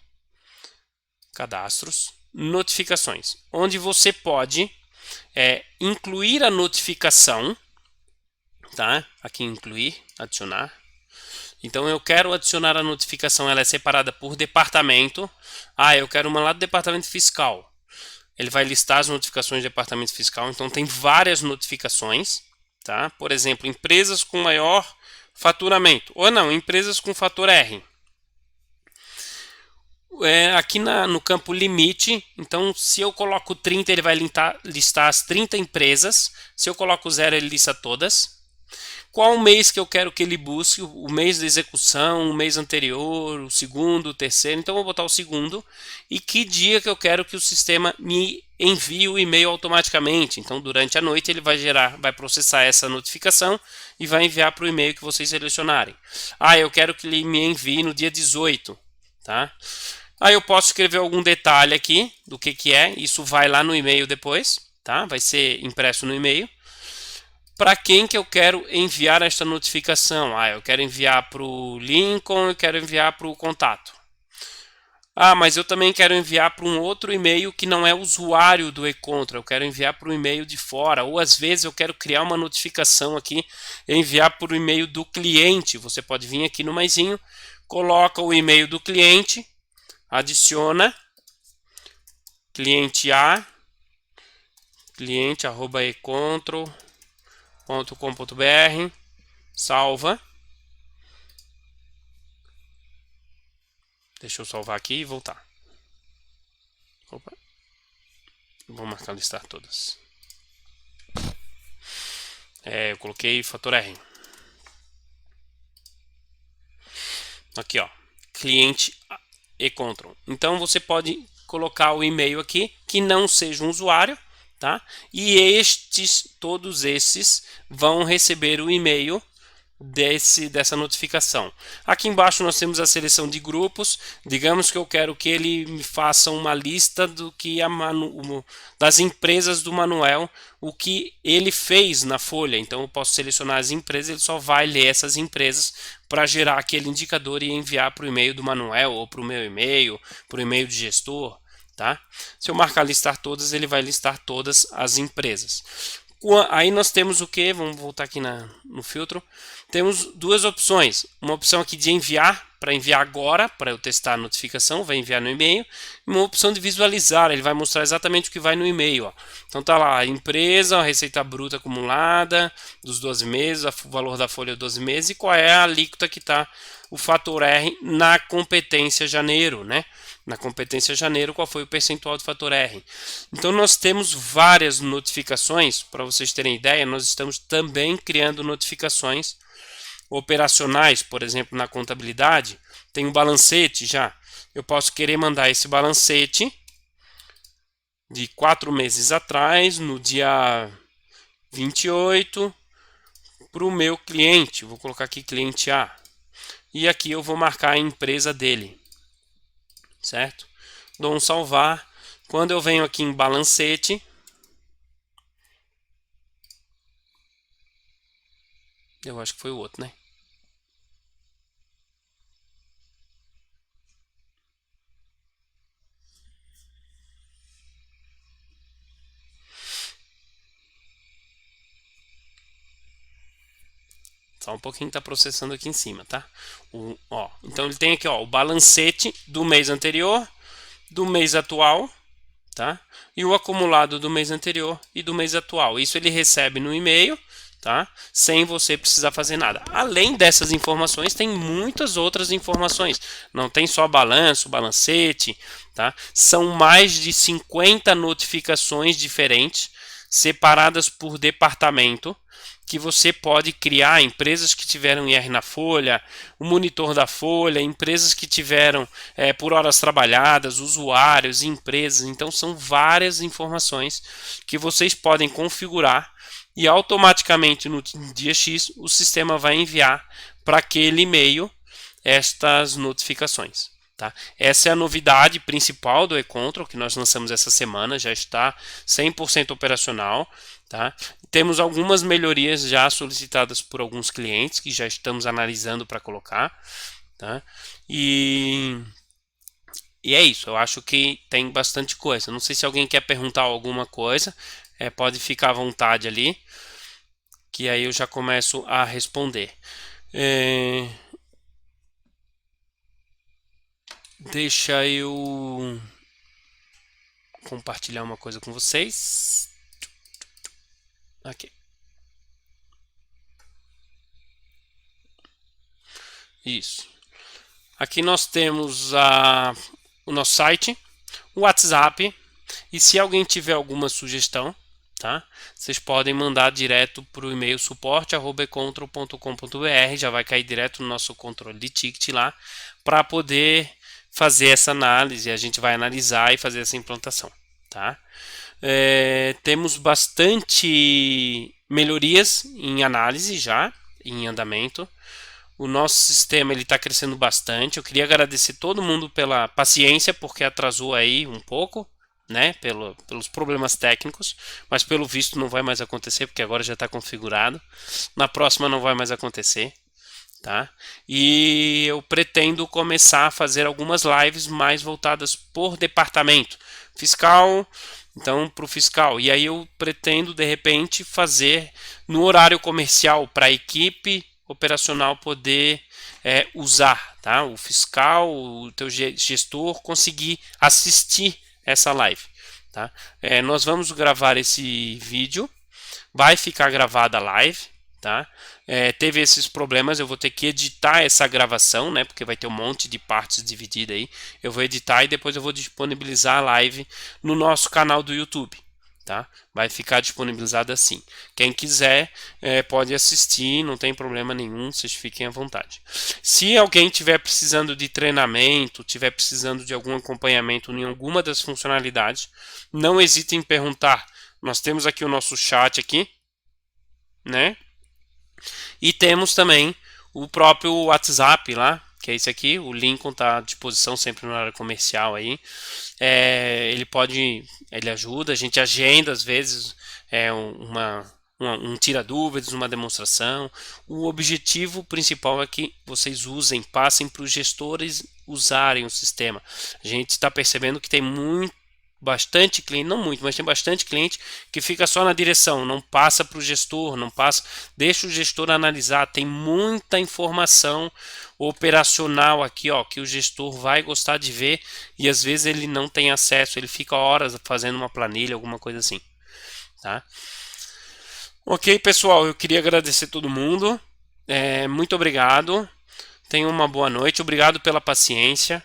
cadastros, notificações, onde você pode incluir a notificação, tá? Aqui incluir, adicionar. Então eu quero adicionar a notificação, ela é separada por departamento. Ah, eu quero uma lá do departamento fiscal. Ele vai listar as notificações do departamento fiscal, então tem várias notificações, tá? Por exemplo, empresas com maior faturamento, ou não, empresas com fator R. Aqui no campo limite, então se eu coloco 30, ele vai listar as 30 empresas. Se eu coloco 0, ele lista todas, Qual o mês que eu quero que ele busque? O mês da execução, o mês anterior, o segundo, o terceiro. Então eu vou botar o segundo. E que dia que eu quero que o sistema me envie o e-mail automaticamente. Então durante a noite ele vai processar essa notificação e vai enviar para o e-mail que vocês selecionarem. Eu quero que ele me envie no dia 18, tá? Aí eu posso escrever algum detalhe aqui do que é. Isso vai lá no e-mail depois, tá? Vai ser impresso no e-mail. Para quem que eu quero enviar esta notificação? Eu quero enviar para o Lincoln, eu quero enviar para o contato. Mas eu também quero enviar para um outro e-mail que não é usuário do eControl, eu quero enviar para o e-mail de fora, ou às vezes eu quero criar uma notificação aqui e enviar para o e-mail do cliente. Você pode vir aqui no maisinho, coloca o e-mail do cliente, adiciona cliente A, cliente@econtrol.com.br, salva. Deixa eu salvar aqui e voltar. Opa. Vou marcar listar todas. Eu coloquei fator R. Aqui, ó, cliente eControl. Então você pode colocar o e-mail aqui que não seja um usuário, tá? E todos esses vão receber o e-mail dessa notificação. Aqui embaixo nós temos a seleção de grupos. Digamos que eu quero que ele me faça uma lista do que das empresas do Manuel, o que ele fez na folha. Então eu posso selecionar as empresas, ele só vai ler essas empresas para gerar aquele indicador e enviar para o e-mail do Manuel ou para o meu e-mail, para o e-mail de gestor, tá? Se eu marcar listar todas, ele vai listar todas as empresas. Aí nós temos o que? Vamos voltar aqui no filtro. Temos duas opções. Uma opção aqui de enviar, para enviar agora, para eu testar a notificação, vai enviar no e-mail. E uma opção de visualizar, ele vai mostrar exatamente o que vai no e-mail. Ó. Então tá lá, a empresa, a receita bruta acumulada dos 12 meses, o valor da folha 12 meses e qual é a alíquota que está o fator R na competência janeiro, né? Na competência janeiro, qual foi o percentual do fator R. Então nós temos várias notificações, para vocês terem ideia, nós estamos também criando notificações operacionais, por exemplo, na contabilidade, tem um balancete já. Eu posso querer mandar esse balancete de 4 meses atrás, no dia 28, para o meu cliente. Vou colocar aqui cliente A. E aqui eu vou marcar a empresa dele. Certo? Dou um salvar. Quando eu venho aqui em balancete, eu acho que foi o outro, né? Só um pouquinho está processando aqui em cima, tá? Então ele tem aqui, ó, o balancete do mês anterior, do mês atual, tá? E o acumulado do mês anterior e do mês atual. Isso ele recebe no e-mail, tá? Sem você precisar fazer nada. Além dessas informações, tem muitas outras informações. Não tem só balanço, balancete, tá? São mais de 50 notificações diferentes, separadas por departamento, que você pode criar. Empresas que tiveram IR na folha, o monitor da folha, empresas que tiveram por horas trabalhadas, usuários, empresas. Então são várias informações que vocês podem configurar e automaticamente no dia X o sistema vai enviar para aquele e-mail estas notificações. Tá? Essa é a novidade principal do eControl que nós lançamos essa semana, já está 100% operacional. Tá? Temos algumas melhorias já solicitadas por alguns clientes que já estamos analisando para colocar. Tá? E é isso, eu acho que tem bastante coisa. Não sei se alguém quer perguntar alguma coisa, pode ficar à vontade ali, que aí eu já começo a responder. Deixa eu compartilhar uma coisa com vocês. Aqui. Isso. Aqui nós temos o nosso site, o WhatsApp, e se alguém tiver alguma sugestão, tá? Vocês podem mandar direto para o e-mail suporte@econtrol.com.br, já vai cair direto no nosso controle de ticket lá, para poder fazer essa análise. A gente vai analisar e fazer essa implantação, tá? Temos bastante melhorias em análise já, em andamento. O nosso sistema está crescendo bastante. Eu queria agradecer todo mundo pela paciência, porque atrasou aí um pouco, né, pelos problemas técnicos, mas pelo visto não vai mais acontecer, porque agora já está configurado. Na próxima não vai mais acontecer, tá? E eu pretendo começar a fazer algumas lives mais voltadas por departamento fiscal, então para o fiscal. E aí eu pretendo de repente fazer no horário comercial para a equipe operacional poder usar, tá? O fiscal, o teu gestor conseguir assistir essa live, tá? Nós vamos gravar esse vídeo, vai ficar gravada a live, tá? Teve esses problemas, eu vou ter que editar essa gravação, né? Porque vai ter um monte de partes divididas aí. Eu vou editar e depois eu vou disponibilizar a live no nosso canal do YouTube, tá? Vai ficar disponibilizado assim. Quem quiser pode assistir, não tem problema nenhum, vocês fiquem à vontade. Se alguém tiver precisando de treinamento, tiver precisando de algum acompanhamento em alguma das funcionalidades, não hesite em perguntar. Nós temos aqui o nosso chat aqui, né? E temos também o próprio WhatsApp lá, que é esse aqui. O Lincoln está à disposição sempre na área comercial aí. Ele ajuda, a gente agenda às vezes um tira-dúvidas, uma demonstração. O objetivo principal é que vocês usem, passem para os gestores usarem o sistema. A gente está percebendo que tem bastante cliente, não muito, mas tem bastante cliente que fica só na direção, não passa para o gestor, não passa, deixa o gestor analisar. Tem muita informação operacional aqui, ó, que o gestor vai gostar de ver e às vezes ele não tem acesso, ele fica horas fazendo uma planilha, alguma coisa assim, tá? Ok, pessoal, eu queria agradecer todo mundo, muito obrigado, tenham uma boa noite, obrigado pela paciência,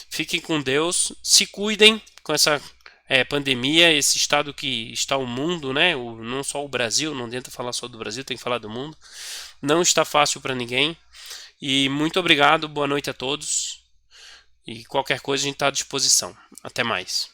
fiquem com Deus, se cuidem com essa pandemia, esse estado que está o mundo, né? Não só o Brasil, não adianta falar só do Brasil, tem que falar do mundo. Não está fácil para ninguém. E muito obrigado, boa noite a todos. E qualquer coisa a gente está à disposição. Até mais.